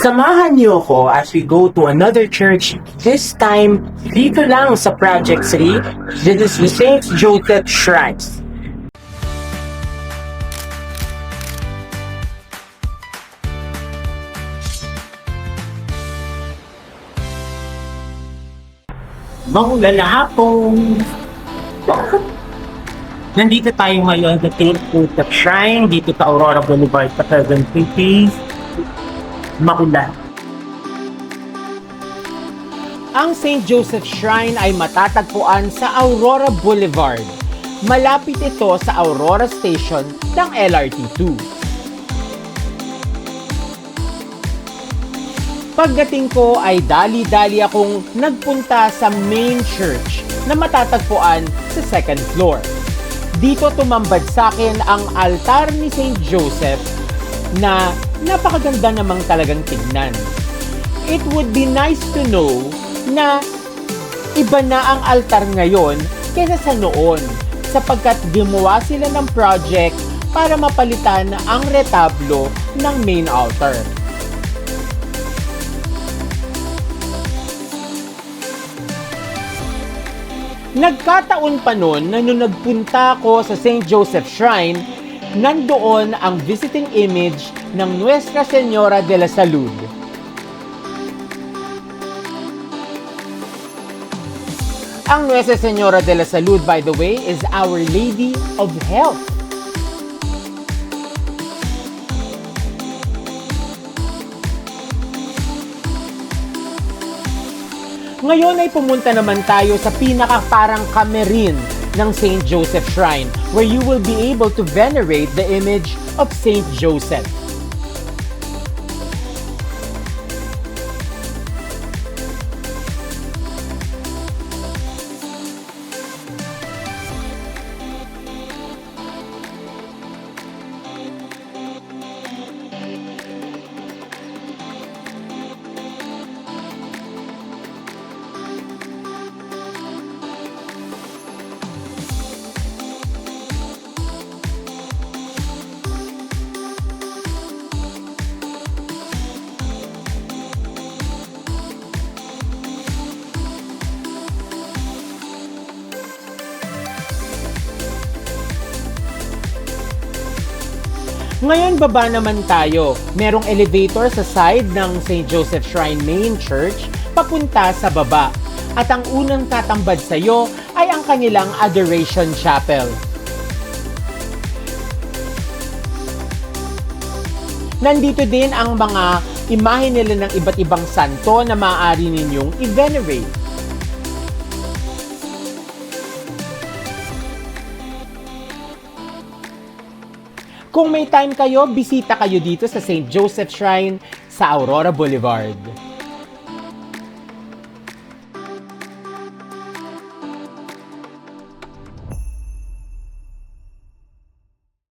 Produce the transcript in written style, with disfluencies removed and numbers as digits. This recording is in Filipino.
Samahan niyo ako as we go to another church, this time dito lang sa Project 3. This is the St. Joseph Shrine. Maulan na hapon. Nandito tayo ngayon sa St. Joseph Shrine, dito sa Aurora Boulevard sa Quezon City. Maulan. Ang St. Joseph Shrine ay matatagpuan sa Aurora Boulevard. Malapit ito sa Aurora Station ng LRT2. Pagdating ko ay dali-dali akong nagpunta sa main church na matatagpuan sa second floor. Dito tumambad sa akin ang altar ni St. Joseph na napakaganda namang talagang tignan. It would be nice to know na iba na ang altar ngayon kaysa sa noon sapagkat gumawa sila ng project para mapalitan ang retablo ng main altar. Nagkataon pa noon na nung nagpunta ko sa St. Joseph Shrine, nandoon ang visiting image ng Nuestra Señora de la Salud. Ang Nuestra Señora de la Salud, by the way, is Our Lady of Health. Ngayon ay pumunta naman tayo sa pinaka-parang kamerin ng St. Joseph Shrine, where you will be able to venerate the image of St. Joseph. Ngayon, baba naman tayo. Merong elevator sa side ng St. Joseph Shrine Main Church papunta sa baba. At ang unang tatambad sa iyo ay ang kanilang Adoration Chapel. Nandito din ang mga imahe nila ng iba't ibang santo na maaari ninyong i-venerate. Kung may time kayo, bisita kayo dito sa St. Joseph Shrine sa Aurora Boulevard.